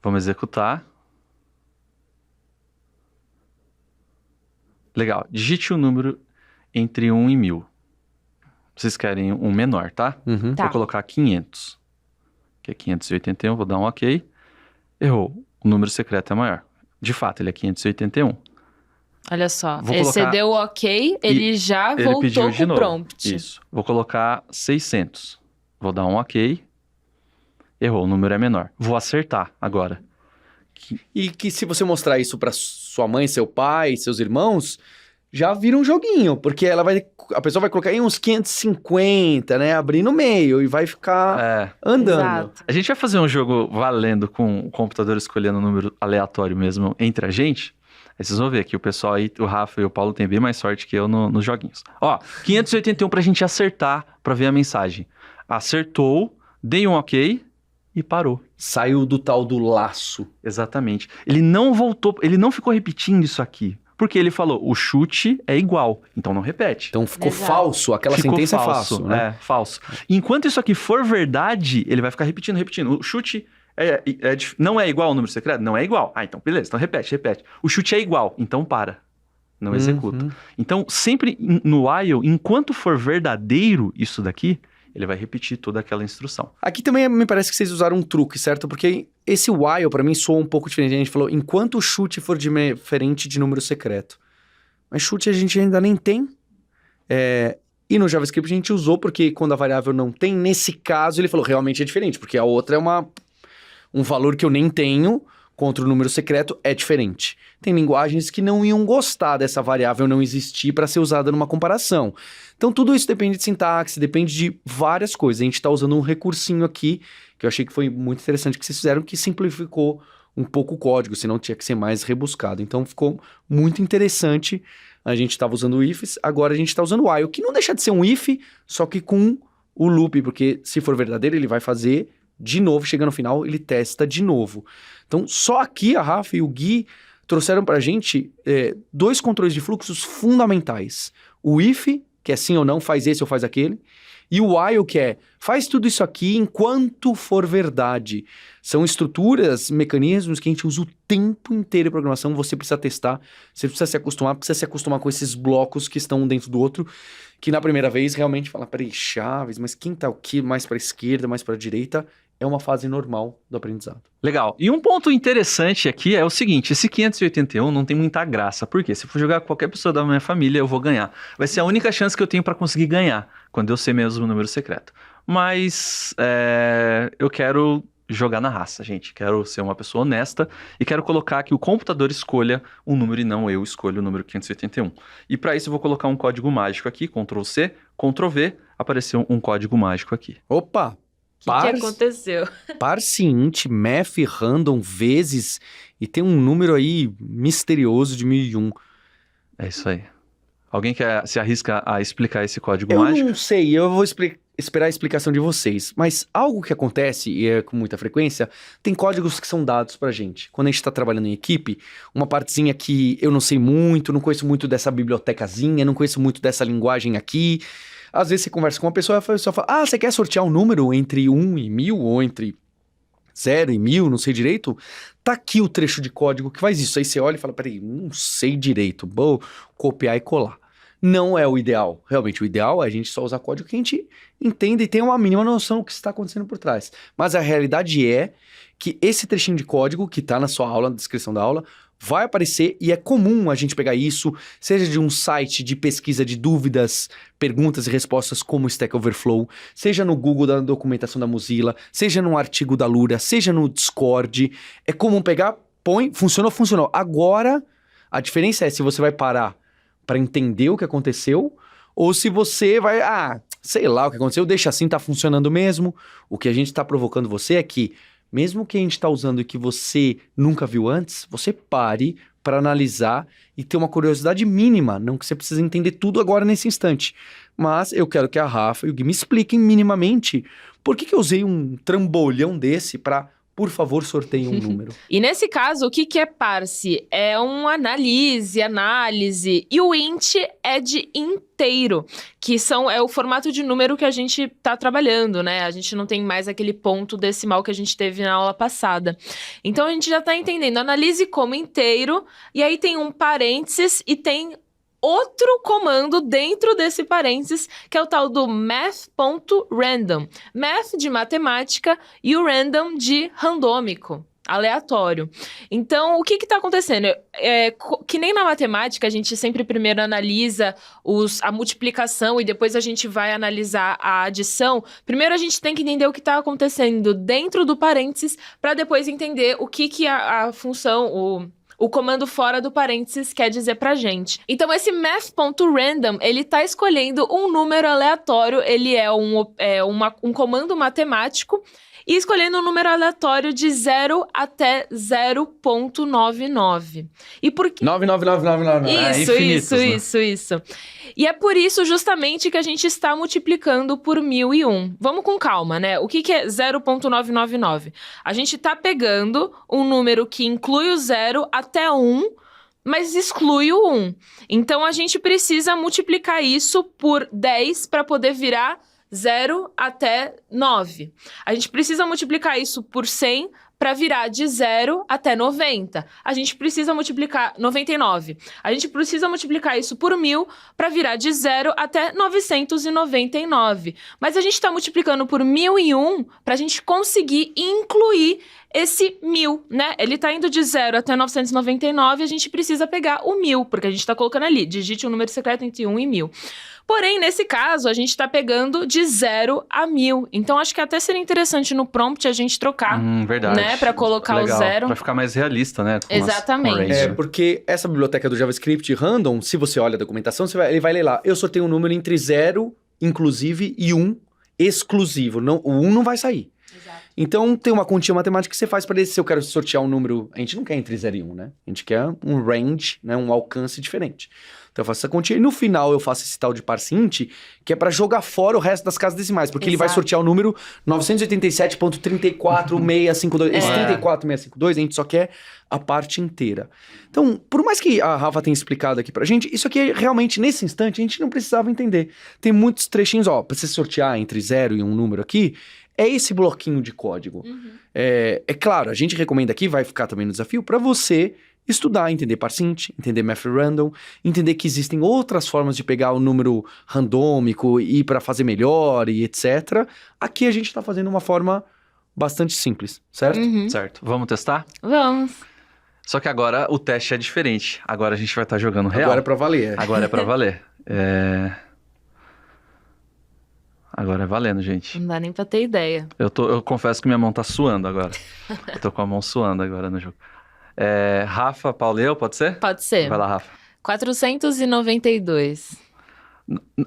Vamos executar. Legal. Digite o número entre 1 e 1000. Vocês querem um menor, tá? Uhum. Tá. Vou colocar 500. Que é 581, vou dar um ok. Errou. O número secreto é maior. De fato, ele é 581. Olha só. Vou Você colocar... deu ok, ele já ele voltou pediu de com o novo. prompt. Isso. Vou colocar 600. Vou dar um ok. Errou, o número é menor. Vou acertar agora. E que se você mostrar isso para sua mãe, seu pai, seus irmãos, já vira um joguinho, porque a pessoa vai colocar aí uns 550, né? Abrir no meio e vai ficar andando. Exato. A gente vai fazer um jogo valendo com o computador escolhendo um número aleatório mesmo entre a gente. Aí vocês vão ver que o pessoal aí, o Rafa e o Paulo, tem bem mais sorte que eu nos joguinhos. Ó, 581 pra gente acertar, pra ver a mensagem. Acertou, dei um ok e parou. Saiu do tal do laço. Exatamente. Ele não voltou, ele não ficou repetindo isso aqui. Porque ele falou, o chute é igual, então não repete. Então ficou Exato. falso, aquela Ficou sentença falso, é falso, né? É, falso. Enquanto isso aqui for verdade, ele vai ficar repetindo. O chute não é igual ao número secreto? Não é igual. Ah, então beleza, então repete. O chute é igual, então para. Não executa. Então, sempre no while, enquanto for verdadeiro isso daqui, ele vai repetir toda aquela instrução. Aqui também me parece que vocês usaram um truque, certo? Porque esse while, pra mim, soa um pouco diferente. A gente falou, enquanto o chute for diferente de número secreto. Mas chute a gente ainda nem tem. E no JavaScript a gente usou, porque quando a variável não tem, nesse caso ele falou, realmente é diferente. Porque a outra é um valor que eu nem tenho, contra o número secreto, é diferente. Tem linguagens que não iam gostar dessa variável não existir para ser usada numa comparação. Então, tudo isso depende de sintaxe, depende de várias coisas. A gente está usando um recursinho aqui, que eu achei que foi muito interessante que vocês fizeram, que simplificou um pouco o código, senão tinha que ser mais rebuscado. Então, ficou muito interessante. A gente estava usando o ifs, agora a gente está usando o while, que não deixa de ser um if, só que com o loop, porque se for verdadeiro, ele vai fazer de novo, chega no final, ele testa de novo. Então, só aqui a Rafa e o Gui trouxeram pra gente 2 controles de fluxos fundamentais. O if, que é sim ou não, faz esse ou faz aquele. E o while, que é, faz tudo isso aqui enquanto for verdade. São estruturas, mecanismos que a gente usa o tempo inteiro em programação. Você precisa testar, você precisa se acostumar com esses blocos que estão um dentro do outro, que na primeira vez realmente fala, peraí, Chaves, mas quem tá o que mais pra esquerda, mais pra direita? É uma fase normal do aprendizado. Legal. E um ponto interessante aqui é o seguinte, esse 581 não tem muita graça. Por quê? Se eu for jogar com qualquer pessoa da minha família, eu vou ganhar. Vai ser a única chance que eu tenho para conseguir ganhar, quando eu sei mesmo o número secreto. Mas eu quero jogar na raça, gente. Quero ser uma pessoa honesta e quero colocar que o computador escolha um número e não eu escolho o número 581. E para isso eu vou colocar um código mágico aqui, Ctrl+C, Ctrl+V, apareceu um código mágico aqui. Opa! O que aconteceu? Parse int, math, random, vezes, e tem um número aí misterioso de 1001. É isso aí. Alguém se arrisca a explicar esse código Eu mágico? não sei, eu vou esperar a explicação de vocês. Mas algo que acontece, e é com muita frequência, tem códigos que são dados pra gente. Quando a gente tá trabalhando em equipe, uma partezinha que eu não sei muito, não conheço muito dessa bibliotecazinha, não conheço muito dessa linguagem aqui. Às vezes você conversa com uma pessoa e a pessoa fala, você quer sortear um número entre 1 e 1000 ou entre 0 e 1000, não sei direito? Tá aqui o trecho de código que faz isso. Aí você olha e fala, peraí, não sei direito, vou copiar e colar. Não é o ideal. Realmente, o ideal é a gente só usar código que a gente entenda e tenha uma mínima noção do que está acontecendo por trás. Mas a realidade é que esse trechinho de código que está na sua aula, na descrição da aula, vai aparecer e é comum a gente pegar isso, seja de um site de pesquisa de dúvidas, perguntas e respostas como Stack Overflow, seja no Google da documentação da Mozilla, seja num artigo da Lura, seja no Discord. É comum pegar, põe, funcionou. Agora, a diferença é se você vai parar para entender o que aconteceu ou se você vai, sei lá o que aconteceu, deixa assim, tá funcionando mesmo. O que a gente tá provocando você é que mesmo que a gente está usando e que você nunca viu antes, você pare para analisar e ter uma curiosidade mínima. Não que você precise entender tudo agora nesse instante. Mas eu quero que a Rafa e o Gui me expliquem minimamente por que eu usei um trambolhão desse para, por favor, sorteie um número. E nesse caso, o que é parse? É um análise, e o int é de inteiro, que é o formato de número que a gente tá trabalhando, né? A gente não tem mais aquele ponto decimal que a gente teve na aula passada. Então, a gente já tá entendendo, analise como inteiro, e aí tem um parênteses e tem outro comando dentro desse parênteses, que é o tal do math.random. Math de matemática e o random de randômico, aleatório. Então, o que está acontecendo? Que nem na matemática, a gente sempre primeiro analisa a multiplicação e depois a gente vai analisar a adição. Primeiro, a gente tem que entender o que está acontecendo dentro do parênteses para depois entender o que a função, o comando fora do parênteses quer dizer pra gente. Então, esse math.random, ele tá escolhendo um número aleatório, ele é um comando matemático, e escolhendo um número aleatório de 0 até 0,99. E por que... 99999. Isso. E é por isso, justamente, que a gente está multiplicando por 1001. Vamos com calma, né? O que é 0,999? A gente tá pegando um número que inclui o 0 até 1, mas exclui o 1. Então, a gente precisa multiplicar isso por 10 para poder virar 0 até 9. A gente precisa multiplicar isso por 100 para virar de 0 até 90. A gente precisa multiplicar 99. A gente precisa multiplicar isso por 1000 para virar de 0 até 999. Mas a gente está multiplicando por 1001 para a gente conseguir incluir esse 1000, né? Ele tá indo de 0 até 999 e a gente precisa pegar o 1000, porque a gente tá colocando ali, digite um número secreto entre 1 e 1000. Porém, nesse caso, a gente tá pegando de 0 a 1000. Então, acho que até seria interessante no prompt a gente trocar, verdade. né? Pra colocar Legal. o 0. Pra ficar mais realista, né? Exatamente. Porque essa biblioteca do JavaScript random, se você olha a documentação, ele vai ler lá. Eu sorteio um número entre 0, inclusive, e 1, exclusivo. Não, o 1 não vai sair. Exato. Então, tem uma continha matemática que você faz para dizer se eu quero sortear um número... A gente não quer entre 0 e 1, né? A gente quer um range, né? Um alcance diferente. Então, eu faço essa continha. E no final, eu faço esse tal de parseInt, que é para jogar fora o resto das casas decimais. Porque ele vai sortear o número 987.34652. Esse 34652, a gente só quer a parte inteira. Então, por mais que a Rafa tenha explicado aqui pra gente, isso aqui realmente, nesse instante, a gente não precisava entender. Tem muitos trechinhos, ó, pra você sortear entre 0 e um número aqui... É esse bloquinho de código. É claro, a gente recomenda aqui, vai ficar também no desafio, para você estudar, entender parseInt, entender math_random, entender que existem outras formas de pegar o número randômico e para fazer melhor e etc. Aqui a gente está fazendo uma forma bastante simples, certo? Certo. Vamos testar? Vamos. Só que agora o teste é diferente. Agora a gente vai estar jogando real. Agora é para valer. Agora é pra valer. Agora é valendo, gente. Não dá nem pra ter ideia. Eu confesso que minha mão tá suando agora. Eu tô com a mão suando agora no jogo. Rafa, Pauleu, pode ser? Pode ser. Vai lá, Rafa. 492.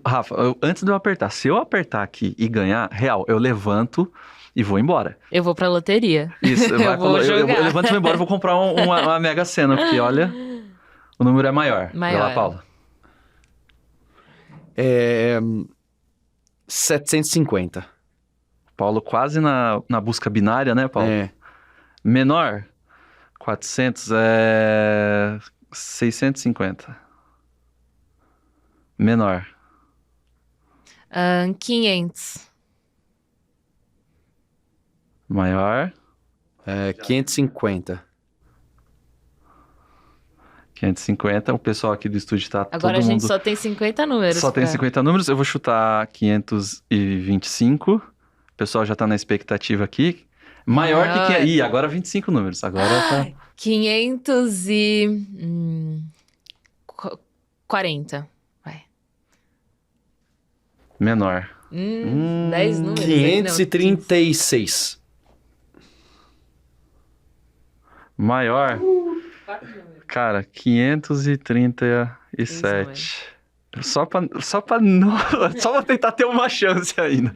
Rafa, antes de eu apertar, se eu apertar aqui e ganhar, real, eu levanto e vou embora. Eu vou pra loteria. Isso, Eu vou jogar. eu levanto e vou embora, vou comprar uma Mega Sena, porque olha, o número é maior. Maior. Vai lá, Paula. 750. Paulo quase na busca binária, né, Paulo? Menor, 400 é 650. Menor. 500. Maior. 550. 550. O pessoal aqui do estúdio tá Agora todo a gente mundo... só tem 50 números. Só tem 50 números. Eu vou chutar 525. O pessoal já tá na expectativa aqui. Maior que... Ih, agora 25 números. Agora tá... 540. Vai. Menor. 10 números. 536. Maior. Cara, 537. Só pra tentar ter uma chance ainda.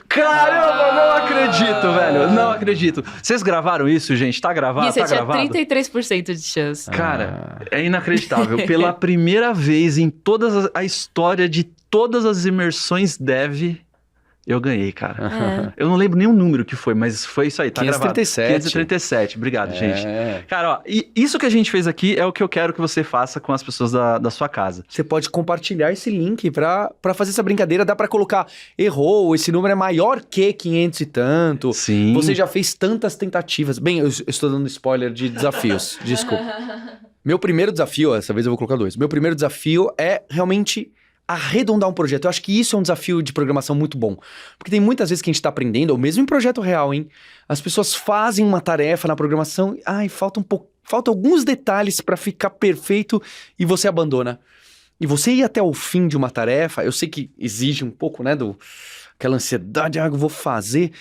Caramba, não acredito, velho. Não acredito. Vocês gravaram isso, gente? Tá gravado? Isso, tá tinha gravado? 33% de chance. Cara, é inacreditável. Pela primeira vez em toda a história de todas as imersões dev, eu ganhei, cara. Eu não lembro nenhum número que foi, mas foi isso aí, tá 537. gravado. 537, obrigado, gente. Cara, ó, e isso que a gente fez aqui é o que eu quero que você faça com as pessoas da sua casa. Você pode compartilhar esse link pra fazer essa brincadeira. Dá pra colocar, errou, esse número é maior que 500 e tanto. Sim. Você já fez tantas tentativas. Bem, eu estou dando spoiler de desafios, desculpa. Meu primeiro desafio, essa vez eu vou colocar 2. Meu primeiro desafio é realmente arredondar um projeto. Eu acho que isso é um desafio de programação muito bom. Porque tem muitas vezes que a gente tá aprendendo, ou mesmo em projeto real, hein? As pessoas fazem uma tarefa na programação, falta alguns detalhes para ficar perfeito e você abandona. E você ir até o fim de uma tarefa, eu sei que exige um pouco, né, aquela ansiedade, eu vou fazer,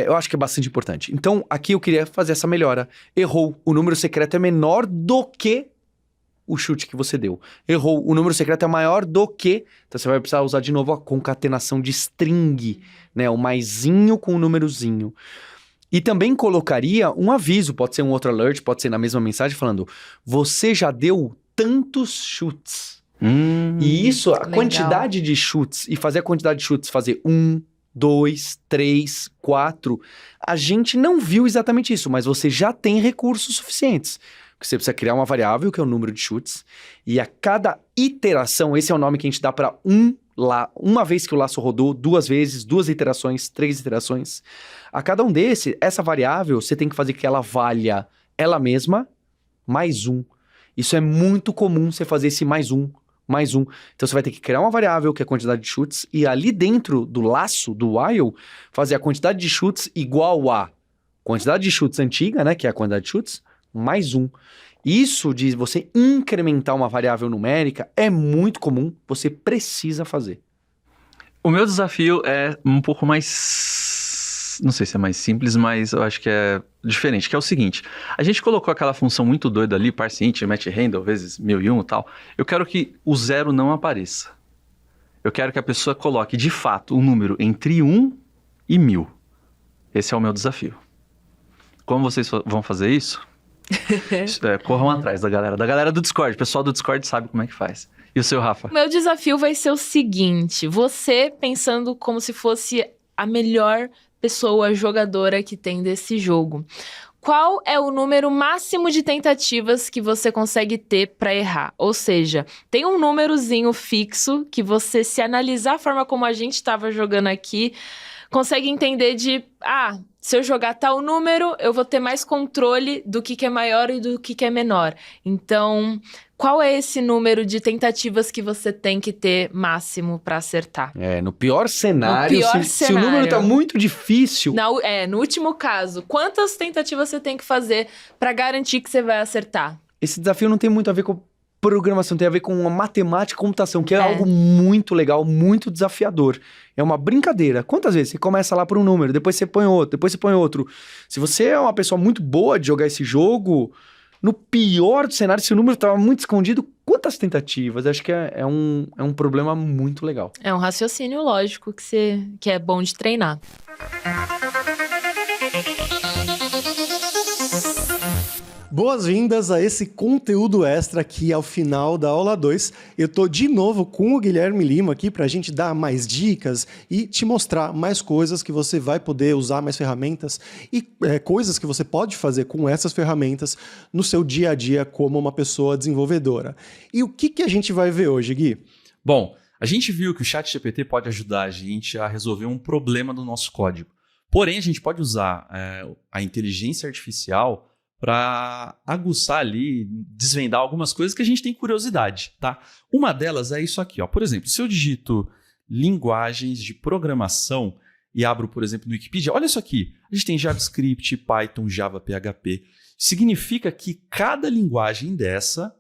eu acho que é bastante importante. Então, aqui eu queria fazer essa melhora. Errou, o número secreto é menor do que o chute que você deu. Errou, o número secreto é maior do que... Então, você vai precisar usar de novo a concatenação de string, né? O maisinho com o númerozinho. E também colocaria um aviso, pode ser um outro alert, pode ser na mesma mensagem, falando, você já deu tantos chutes. E isso, a legal. quantidade de chutes, e fazer a quantidade de chutes, fazer 1, 2, 3, 4, a gente não viu exatamente isso, mas você já tem recursos suficientes. Porque você precisa criar uma variável, que é o número de chutes, e a cada iteração, esse é o nome que a gente dá para uma vez que o laço rodou, 2 vezes, 2 iterações, 3 iterações. A cada um desses, essa variável, você tem que fazer que ela valha ela mesma mais 1. Isso é muito comum, você fazer esse mais 1. Então você vai ter que criar uma variável, que é a quantidade de chutes, e ali dentro do laço, do while, fazer a quantidade de chutes igual a quantidade de chutes antiga, né, que é a quantidade de chutes, mais 1. Isso de você incrementar uma variável numérica é muito comum, você precisa fazer. O meu desafio é um pouco mais... Não sei se é mais simples, mas eu acho que é diferente, que é o seguinte. A gente colocou aquela função muito doida ali, parse int, match handle, vezes 1001 e tal. Eu quero que o 0 não apareça. Eu quero que a pessoa coloque, de fato, um número entre 1 e 1000. Esse é o meu desafio. Como vocês vão fazer isso? Corram atrás da galera do Discord. O pessoal do Discord sabe como é que faz. E o seu, Rafa? Meu desafio vai ser o seguinte: você pensando como se fosse a melhor pessoa jogadora que tem desse jogo. Qual é o número máximo de tentativas que você consegue ter para errar? Ou seja, tem um númerozinho fixo que você, se analisar a forma como a gente estava jogando aqui, consegue entender de, se eu jogar tal número, eu vou ter mais controle do que é maior e do que é menor. Então, qual é esse número de tentativas que você tem que ter máximo para acertar? No pior cenário, se o número tá muito difícil... No último caso, quantas tentativas você tem que fazer para garantir que você vai acertar? Esse desafio não tem muito a ver com programação, tem a ver com a matemática e computação, que é algo muito legal, muito desafiador. É uma brincadeira. Quantas vezes você começa lá por um número, depois você põe outro, depois você põe outro. Se você é uma pessoa muito boa de jogar esse jogo, no pior dos cenários, se o número estava muito escondido, quantas tentativas? Acho que é um problema muito legal. É um raciocínio lógico que é bom de treinar. Boas-vindas a esse conteúdo extra aqui ao final da aula 2. Eu tô de novo com o Guilherme Lima aqui para a gente dar mais dicas e te mostrar mais coisas que você vai poder usar, mais ferramentas e coisas que você pode fazer com essas ferramentas no seu dia a dia como uma pessoa desenvolvedora. E o que a gente vai ver hoje, Gui? Bom, a gente viu que o ChatGPT pode ajudar a gente a resolver um problema do nosso código. Porém, a gente pode usar a inteligência artificial para aguçar ali, desvendar algumas coisas que a gente tem curiosidade, tá? Uma delas é isso aqui, ó. Por exemplo, se eu digito linguagens de programação e abro, por exemplo, no Wikipedia, olha isso aqui. A gente tem JavaScript, Python, Java, PHP. Significa que cada linguagem dessa,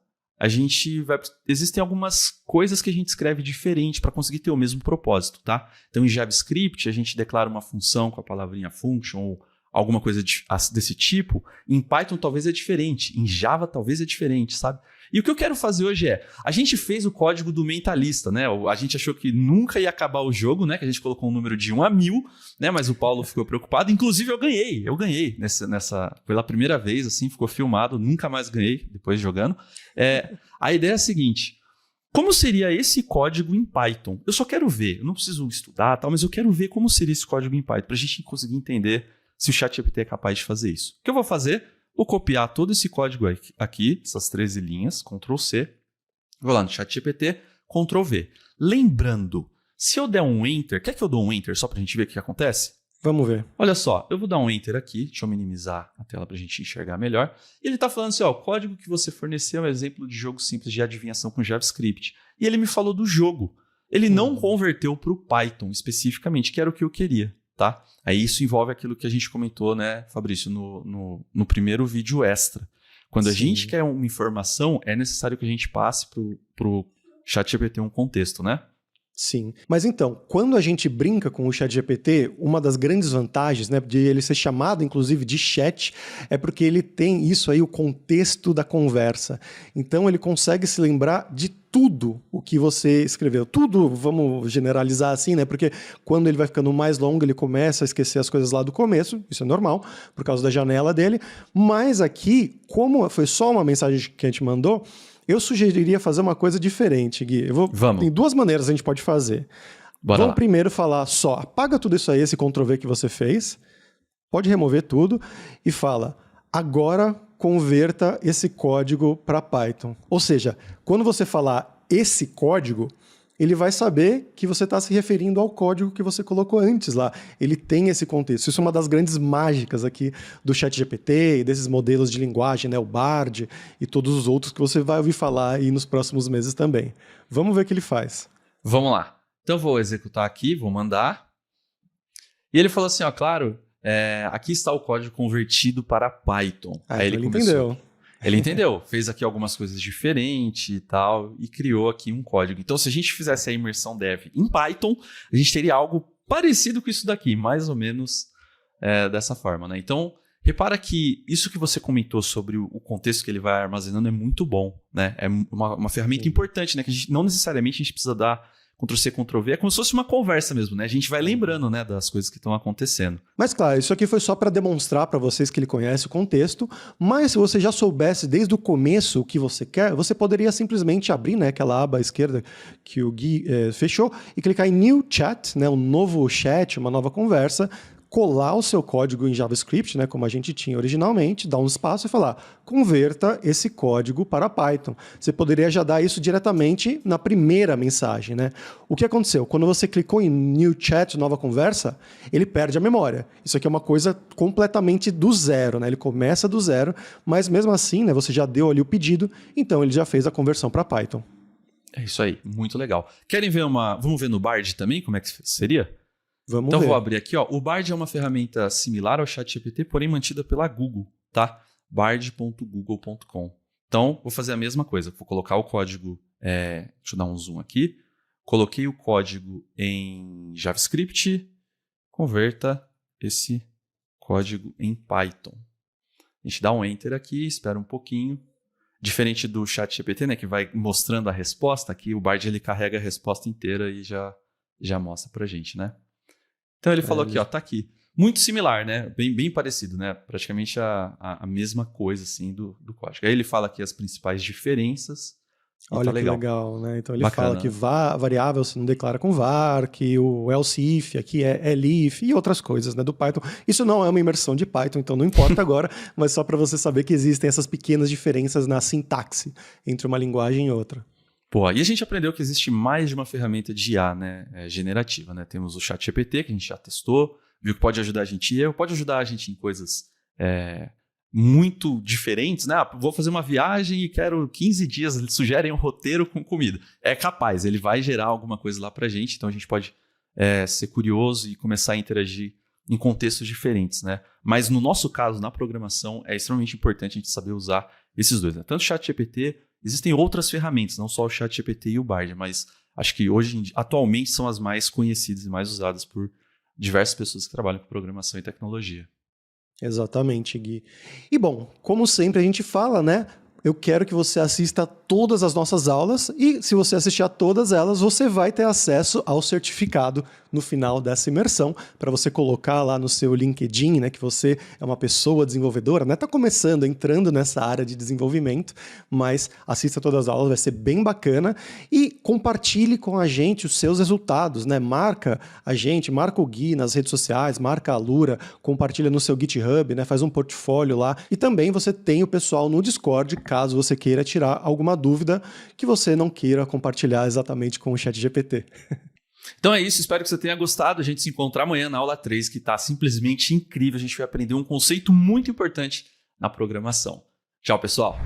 existem algumas coisas que a gente escreve diferente para conseguir ter o mesmo propósito, tá? Então, em JavaScript, a gente declara uma função com a palavrinha function ou alguma coisa desse tipo. Em Python talvez é diferente, em Java talvez é diferente, sabe? E o que eu quero fazer hoje a gente fez o código do mentalista, né? A gente achou que nunca ia acabar o jogo, né? Que a gente colocou um número de 1 a 1000, né? Mas o Paulo ficou preocupado. Inclusive eu ganhei pela primeira vez, assim, ficou filmado, nunca mais ganhei depois jogando. A ideia é a seguinte: como seria esse código em Python? Eu só quero ver, eu não preciso estudar, tal, mas eu quero ver como seria esse código em Python, para a gente conseguir entender se o ChatGPT é capaz de fazer isso. O que eu vou fazer? Vou copiar todo esse código aqui, essas 13 linhas, Ctrl+C. Vou lá no ChatGPT, Ctrl+V. Lembrando, se eu der um Enter, quer que eu dou um Enter só para a gente ver o que acontece? Vamos ver. Olha só, eu vou dar um Enter aqui, deixa eu minimizar a tela para a gente enxergar melhor. E ele está falando assim, o código que você forneceu é um exemplo de jogo simples de adivinhação com JavaScript. E ele me falou do jogo. Ele não converteu para o Python especificamente, que era o que eu queria. Tá? Aí isso envolve aquilo que a gente comentou, né, Fabrício, no primeiro vídeo extra. Quando a gente quer uma informação, é necessário que a gente passe pro ChatGPT um contexto, né? Sim. Mas então, quando a gente brinca com o ChatGPT, uma das grandes vantagens, né, de ele ser chamado, inclusive, de chat, é porque ele tem isso aí, o contexto da conversa. Então, ele consegue se lembrar de tudo o que você escreveu. Tudo, vamos generalizar assim, né? Porque quando ele vai ficando mais longo, ele começa a esquecer as coisas lá do começo, isso é normal, por causa da janela dele. Mas aqui, como foi só uma mensagem que a gente mandou, eu sugeriria fazer uma coisa diferente, Gui. Vamos. Tem duas maneiras a gente pode fazer. Bora lá. Primeiro falar só, apaga tudo isso aí, esse Ctrl+V que você fez, pode remover tudo e fala, agora converta esse código para Python. Ou seja, quando você falar esse código, ele vai saber que você está se referindo ao código que você colocou antes lá. Ele tem esse contexto. Isso é uma das grandes mágicas aqui do ChatGPT e desses modelos de linguagem, né? O Bard e todos os outros que você vai ouvir falar aí nos próximos meses também. Vamos ver o que ele faz. Vamos lá. Então, eu vou executar aqui, vou mandar. E ele falou assim, ó, claro, aqui está o código convertido para Python. Aí então ele entendeu. Ele entendeu, fez aqui algumas coisas diferentes e tal, e criou aqui um código. Então, se a gente fizesse a imersão dev em Python, a gente teria algo parecido com isso daqui, mais ou menos dessa forma, né? Então, repara que isso que você comentou sobre o contexto que ele vai armazenando é muito bom, né? É uma ferramenta importante, né? Que não necessariamente a gente precisa dar Ctrl+C, Ctrl+V, é como se fosse uma conversa mesmo, né? A gente vai lembrando, né, das coisas que estão acontecendo. Mas claro, isso aqui foi só para demonstrar para vocês que ele conhece o contexto, mas se você já soubesse desde o começo o que você quer, você poderia simplesmente abrir, né, aquela aba à esquerda que o Gui fechou e clicar em New Chat, né, um novo chat, uma nova conversa, colar o seu código em JavaScript, né, como a gente tinha originalmente, dar um espaço e falar, converta esse código para Python. Você poderia já dar isso diretamente na primeira mensagem, né? O que aconteceu? Quando você clicou em New Chat, nova conversa, ele perde a memória. Isso aqui é uma coisa completamente do zero, né? Ele começa do zero, mas mesmo assim, né, você já deu ali o pedido, então ele já fez a conversão para Python. É isso aí, muito legal. Querem ver Vamos ver no Bard também, como é que seria? Vamos Então ver. eu vou abrir aqui, ó. O Bard é uma ferramenta similar ao ChatGPT, porém mantida pela Google, tá? bard.google.com. Então, vou fazer a mesma coisa. Vou colocar o código, deixa eu dar um zoom aqui. Coloquei o código em JavaScript, converta esse código em Python. A gente dá um Enter aqui, espera um pouquinho. Diferente do ChatGPT, né, que vai mostrando a resposta, aqui o Bard ele carrega a resposta inteira e já mostra pra gente, né? Então ele falou aqui, ó, tá aqui. Muito similar, né? Bem parecido, né? Praticamente a mesma coisa, assim, do código. Aí ele fala aqui as principais diferenças. Olha tá que legal, né? Então ele Bacana, fala que variável você não declara com var, que o else if aqui é elif e outras coisas, né, do Python. Isso não é uma imersão de Python, então não importa agora, mas só para você saber que existem essas pequenas diferenças na sintaxe entre uma linguagem e outra. Pô, e a gente aprendeu que existe mais de uma ferramenta de IA, né, generativa, né? Temos o ChatGPT, que a gente já testou, viu que pode ajudar a gente pode ajudar a gente em coisas muito diferentes, né? Vou fazer uma viagem e quero 15 dias, eles sugerem um roteiro com comida. É capaz, ele vai gerar alguma coisa lá pra gente, então a gente pode ser curioso e começar a interagir em contextos diferentes, né? Mas no nosso caso, na programação, é extremamente importante a gente saber usar esses dois, né? Tanto o ChatGPT, existem outras ferramentas, não só o ChatGPT e o Bard, mas acho que atualmente são as mais conhecidas e mais usadas por diversas pessoas que trabalham com programação e tecnologia. Exatamente, Gui. E bom, como sempre a gente fala, né? Eu quero que você assista todas as nossas aulas e se você assistir a todas elas, você vai ter acesso ao certificado no final dessa imersão para você colocar lá no seu LinkedIn, né, que você é uma pessoa desenvolvedora, né? Tá começando, entrando nessa área de desenvolvimento, mas assista todas as aulas, vai ser bem bacana e compartilhe com a gente os seus resultados, né? Marca a gente, marca o Gui nas redes sociais, marca a Lura, compartilha no seu GitHub, né? Faz um portfólio lá e também você tem o pessoal no Discord, caso você queira tirar alguma dúvida que você não queira compartilhar exatamente com o ChatGPT. Então é isso, espero que você tenha gostado. A gente se encontra amanhã na aula 3, que está simplesmente incrível. A gente vai aprender um conceito muito importante na programação. Tchau, pessoal!